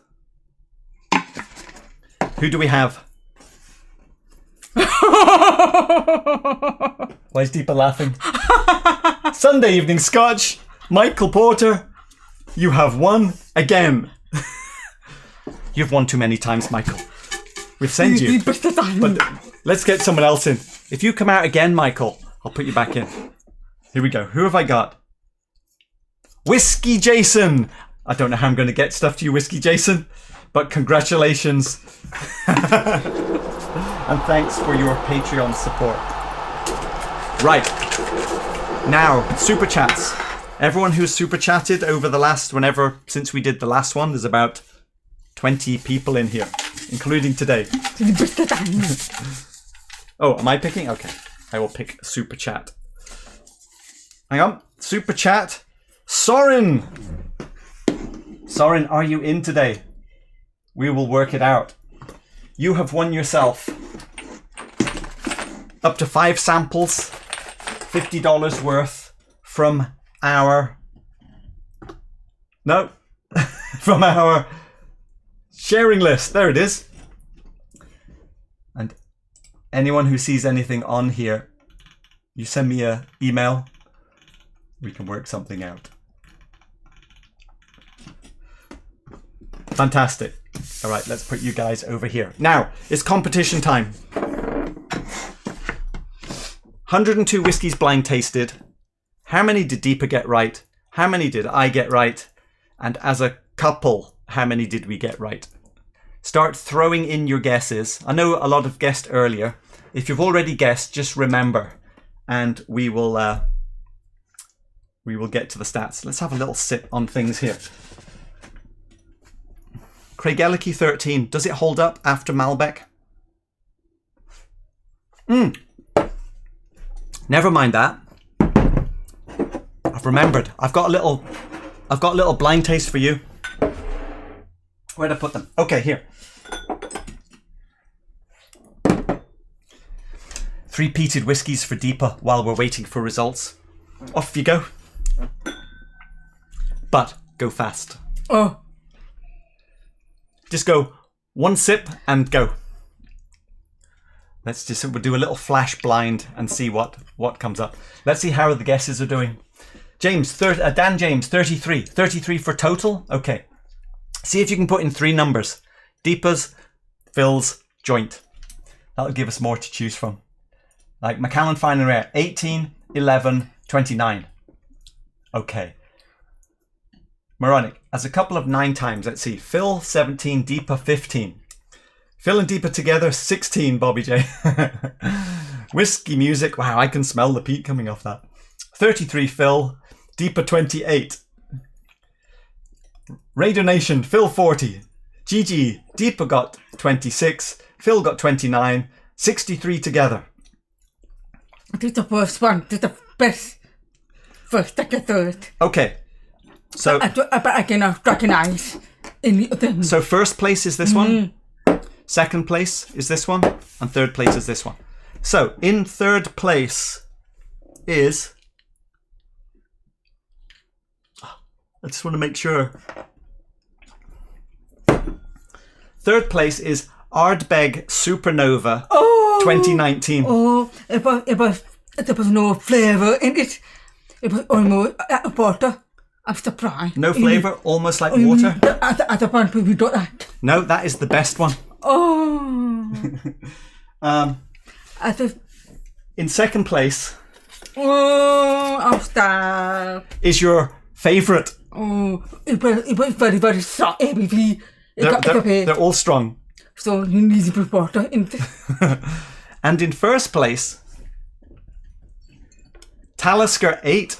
Who do we have? Why is Deepa laughing? Sunday Evening Scotch. Michael Porter. You have won again. You've won too many times, Michael. We've sent you. But Let's get someone else in. If you come out again, Michael, I'll put you back in. Here we go. Who have I got? Whisky Jason. I don't know how I'm going to get stuff to you, Whisky Jason, but congratulations. And thanks for your Patreon support. Right. Now, super chats. Everyone who's super chatted over the last, since we did the last one, there's about 20 people in here, including today. Oh, am I picking? Okay. I will pick super chat. Hang on. Super chat. Soren! Soren, are you in today? We will work it out. You have won yourself up to 5 samples, $50 worth from our... No. From our sharing list. There it is. And anyone who sees anything on here, you send me an email. We can work something out. Fantastic. All right, let's put you guys over here. Now, it's competition time. 102 whiskies blind tasted. How many did Deepa get right? How many did I get right? And as a couple, how many did we get right? Start throwing in your guesses. I know a lot have guessed earlier. If you've already guessed, just remember, and we will get to the stats. Let's have a little sip on things here. Glenallachie 13. Does it hold up after Malbec? Never mind that. I've remembered. I've got a little blind taste for you. Where'd I put them? Okay, here. 3 peated whiskies for Deepa while we're waiting for results. Off you go. But go fast. Oh. Just go 1 sip and go. We'll do a little flash blind and see what comes up. Let's see how the guesses are doing. Dan James, 33. 33 for total? Okay. See if you can put in 3 numbers. Deepa's, Phil's, joint. That'll give us more to choose from. Like Macallan Fine and Rare, 18, 11, 29. Okay. Moronic, as a couple of 9 times, let's see. Phil, 17, Deepa, 15. Phil and Deepa together, 16, Bobby J. Whiskey music, wow, I can smell the peat coming off that. 33, Phil, Deepa, 28. Radio Nation, Phil, 40. GG, Deepa got 26, Phil got 29, 63 together. I think the first one, the best. First, second, third. Okay. So I cannot recognize any of them. So first place is this one, second place is this one, and third place is this one. So in third place is... I just want to make sure. Third place is Ardbeg Supernova 2019. Oh, there was no flavour in it. It was almost a water. I'm surprised. No flavour, almost like water? At the point we don't like. No, that is the best one. Oh. In second place... Oh, I'm sad. ...is your favourite. Oh, it was very, very strong ABV. They're all strong. So you need to put water in it. And in first place... Talisker 8.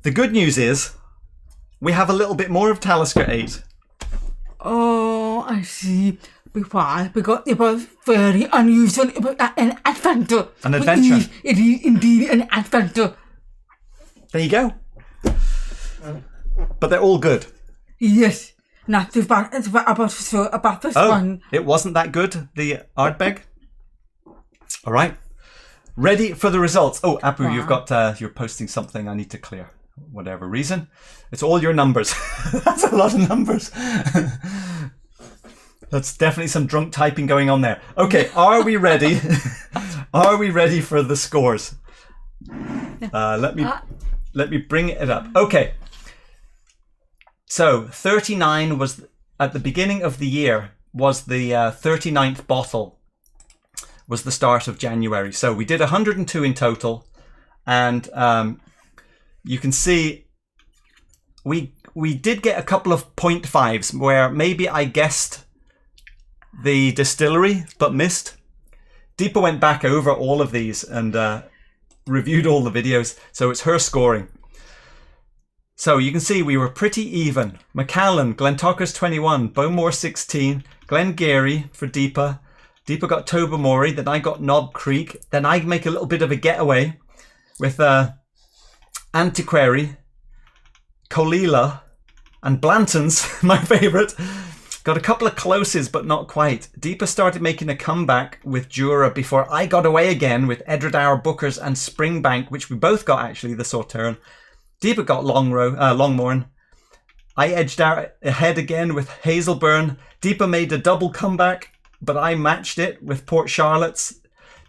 The good news is, we have a little bit more of Talisker 8. Oh, I see. Why? Because it was very unusual. It was an adventure. An adventure? It is indeed an adventure. There you go. But they're all good. Yes. Not too bad about this one. It wasn't that good, the Ardbeg? All right. Ready for the results. Oh, Apu, you've got, you're posting something I need to clear. Whatever reason. It's all your numbers. That's a lot of numbers. That's definitely some drunk typing going on there. Okay, are we ready? Are we ready for the scores? Let me bring it up. Okay. So 39 was at the beginning of the year. was the 39th bottle, was the start of January. So we did 102 in total, and you can see we did get a couple of 0.5s where maybe I guessed the distillery but missed. Deepa went back over all of these and reviewed all the videos, so it's her scoring. So you can see we were pretty even. Macallan, Glentauchers 21, Bowmore 16, Glengarry for Deepa. Deepa got Tobermory, then I got Knob Creek. Then I make a little bit of a getaway with Antiquary, Colila, and Blanton's, my favourite. Got a couple of closes, but not quite. Deepa started making a comeback with Jura before I got away again with Edradour, Bookers, and Springbank, which we both got actually, the Sauternes. Deepa got Longmorn. I edged out ahead again with Hazelburn. Deepa made a double comeback, but I matched it with Port Charlotte's.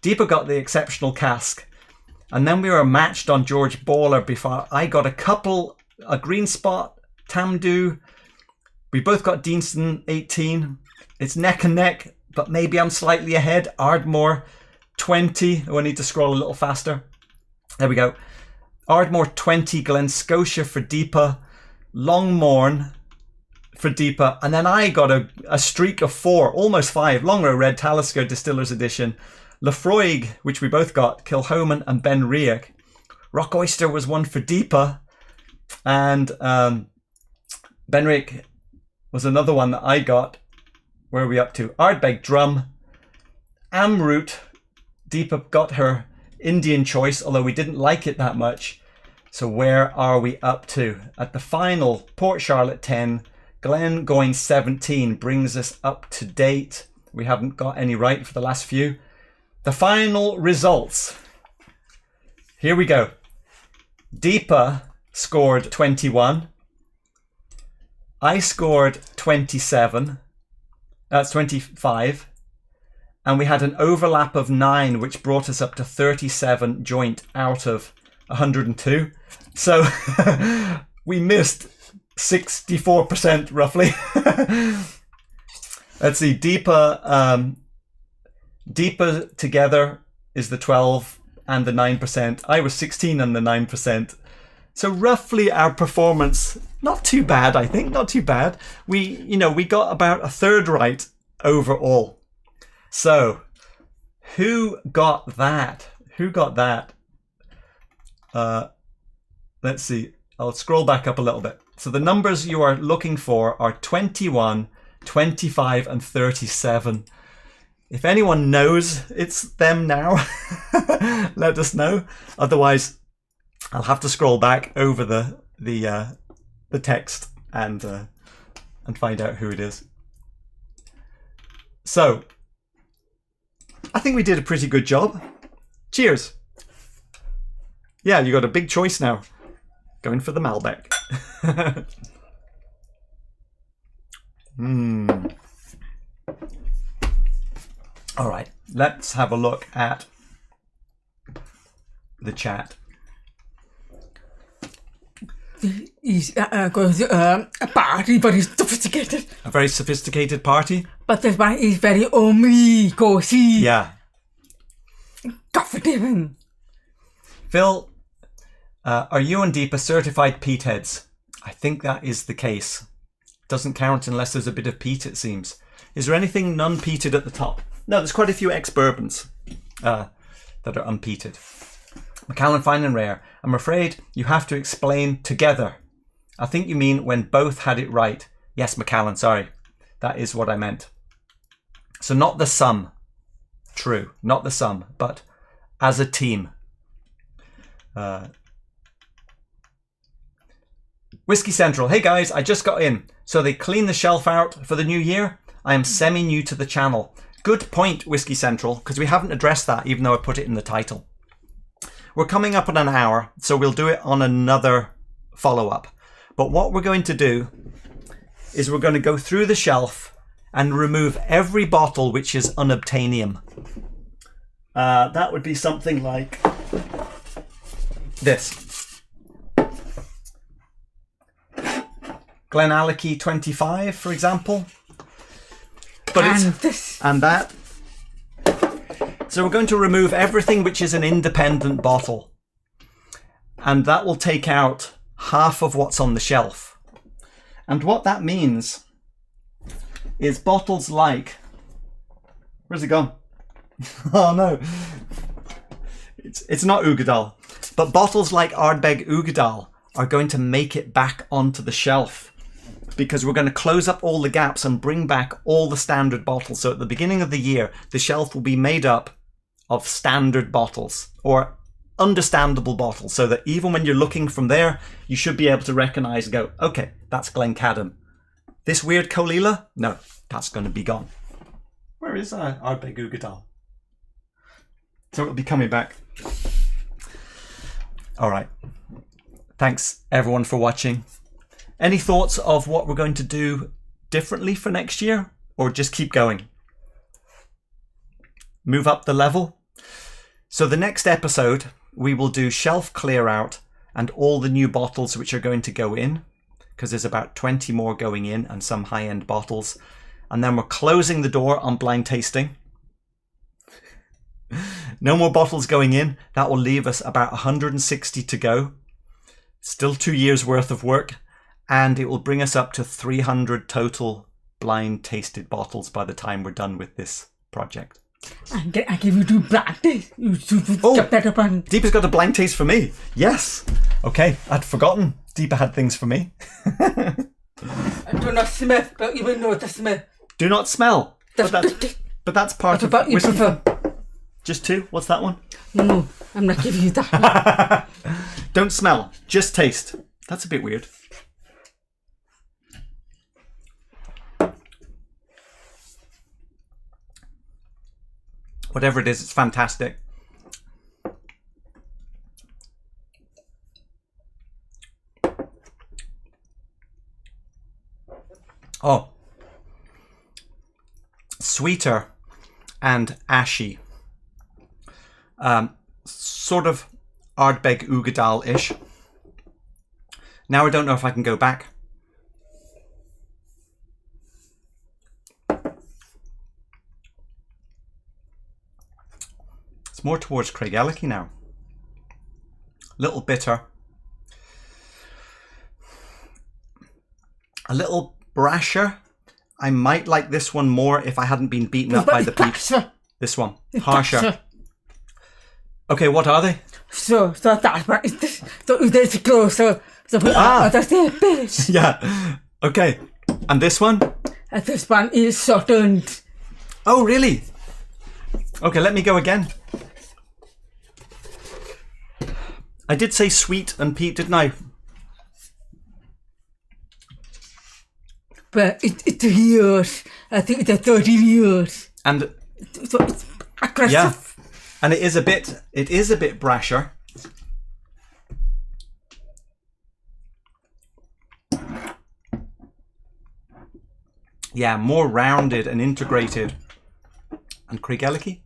Deepa got the exceptional cask. And then we were matched on George Baller before I got a green spot, Tamdu. We both got Deanston 18. It's neck and neck, but maybe I'm slightly ahead. Ardmore 20. Oh, I need to scroll a little faster. There we go. Ardmore 20, Glen Scotia for Deepa, Longmorn for Deepa, and then I got a streak of 4, almost 5. Longrow Red, Talisker, Distillers Edition, Laphroaig, which we both got, Kilchoman and Ben Riach. Rock Oyster was one for Deepa, and Ben Riach was another one that I got. Where are we up to? Ardbeg Drum, Amroot, Deepa got her Indian choice, although we didn't like it that much. So where are we up to? At the final, Port Charlotte 10, Glen going 17 brings us up to date. We haven't got any right for the last few. The final results. Here we go. Deepa scored 21. I scored 27. That's 25. And we had an overlap of 9, which brought us up to 37 joint out of 102. So we missed 64% roughly. Let's see, Deepa together is the 12 and the 9%. I was 16 and the 9%. So roughly our performance, not too bad, I think, not too bad. We got about a third right overall. So, who got that? Who got that? Let's see. I'll scroll back up a little bit. So the numbers you are looking for are 21, 25, and 37. If anyone knows it's them now, let us know. Otherwise, I'll have to scroll back over the text and find out who it is. So, I think we did a pretty good job. Cheers. Yeah, you got a big choice now. Going for the Malbec. All right, let's have a look at the chat. Is a party very sophisticated. A very sophisticated party? But this one is very homely, cozy. Yeah. Comfortable. Phil, are you and Deepa certified peat heads? I think that is the case. Doesn't count unless there's a bit of peat, it seems. Is there anything non-peated at the top? No, there's quite a few ex-bourbons that are unpeated. Macallan Fine and Rare. I'm afraid you have to explain together. I think you mean when both had it right. Yes, Macallan, sorry. That is what I meant. So not the sum. True, not the sum, but as a team. Whisky Central. Hey guys, I just got in. So they clean the shelf out for the new year? I am semi-new to the channel. Good point, Whisky Central, because we haven't addressed that even though I put it in the title. We're coming up on an hour, so we'll do it on another follow-up. But what we're going to do is we're going to go through the shelf and remove every bottle which is unobtainium. That would be something like this. Glenallachie 25, for example. but it's... And that... So we're going to remove everything which is an independent bottle. And that will take out half of what's on the shelf. And what that means is bottles like... Where's it gone? Oh no. It's not Ugadal. But bottles like Ardbeg Ugadal are going to make it back onto the shelf. Because we're going to close up all the gaps and bring back all the standard bottles. So at the beginning of the year, the shelf will be made up of standard bottles or understandable bottles, so that even when you're looking from there, you should be able to recognize and go, okay, that's Glencadam. This weird Colila? No, that's going to be gone. Where is Ardbeg Ugadal? So it'll be coming back. All right. Thanks everyone for watching. Any thoughts of what we're going to do differently for next year, or just keep going? Move up the level? So the next episode, we will do shelf clear out and all the new bottles which are going to go in, because there's about 20 more going in and some high-end bottles. And then we're closing the door on blind tasting. No more bottles going in. That will leave us about 160 to go. Still 2 years worth of work. And it will bring us up to 300 total blind tasted bottles by the time we're done with this project. I give you 2 blind tastes. Deepa's got a blind taste for me. Yes. Okay, I'd forgotten Deepa had things for me. I do not smell, don't even know the smell. Do not smell. But that's part of what you whiskey. prefer. Just 2? What's that one? No, I'm not giving you that one. Don't smell, just taste. That's a bit weird. Whatever it is, it's fantastic. Oh. Sweeter and ashy. Sort of Ardbeg Ugadal-ish. Now I don't know if I can go back. It's more towards Glenallachie now. Little bitter. A little brasher. I might like this one more if I hadn't been beaten up by the peat. This one. Harsher. Okay, what are they? So that's what it's close. So that's the bitch. Yeah. Okay. And this one? And this one is Sauternes. Oh, really? Okay, let me go again. I did say sweet and peat, didn't I? But it's years. I think it's 30 years. And so it's aggressive. Yeah. And it is a bit brasher. Yeah, more rounded and integrated. And Glenallachie?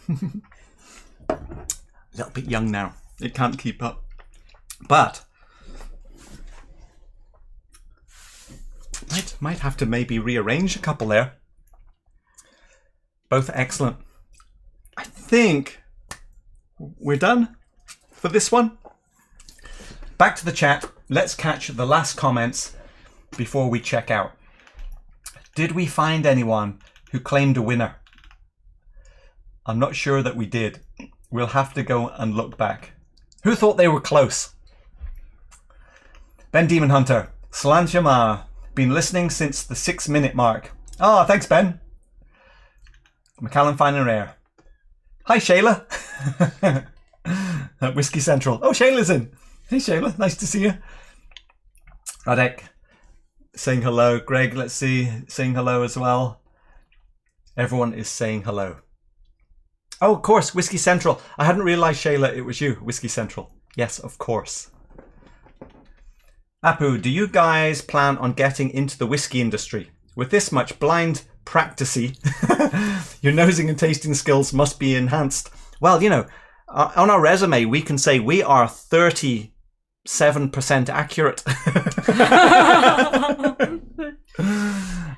A little bit young now. It can't keep up. But might have to maybe rearrange a couple there. Both excellent. I think we're done for this one. Back to the chat. Let's catch the last comments before we check out. Did we find anyone who claimed a winner? I'm not sure that we did. We'll have to go and look back. Who thought they were close? Ben Demon Hunter. Slanjama. Been listening since the 6-minute mark. Oh, thanks, Ben. Macallan Fine and Rare. Hi, Shayla. At Whisky Central. Oh, Shayla's in. Hey, Shayla. Nice to see you. Radek saying hello. Greg, let's see. Saying hello as well. Everyone is saying hello. Oh, of course. Whisky Central. I hadn't realised, Shayla, it was you. Whisky Central. Yes, of course. Apu, do you guys plan on getting into the whisky industry? With this much blind practicey, your nosing and tasting skills must be enhanced. Well, you know, on our resume, we can say we are 37% accurate.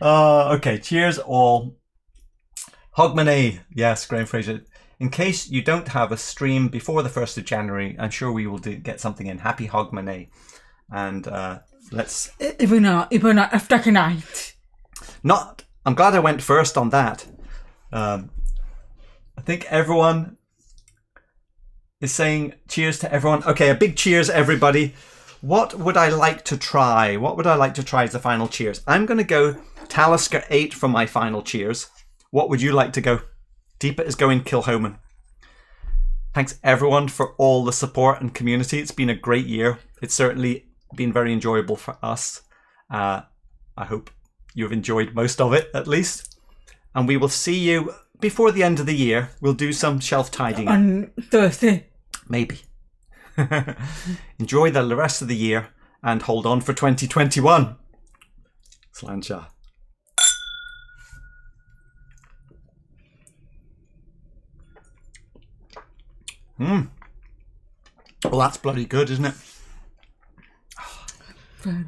Okay, cheers all. Hogmanay, yes, Graham Fraser. In case you don't have a stream before the 1st of January, I'm sure we will get something in. Happy Hogmanay. And let's... Even after tonight. I'm glad I went first on that. I think everyone is saying cheers to everyone. Okay, a big cheers, everybody. What would I like to try? What would I like to try as the final cheers? I'm going to go Talisker 8 for my final cheers. What would you like to go? Deepa is going Kilchoman. Thanks everyone for all the support and community. It's been a great year. It's certainly been very enjoyable for us. I hope you've enjoyed most of it, at least. And we will see you before the end of the year. We'll do some shelf tidying. On Thursday. Maybe. Enjoy the rest of the year and hold on for 2021. Sláinte. Well, that's bloody good, isn't it? Very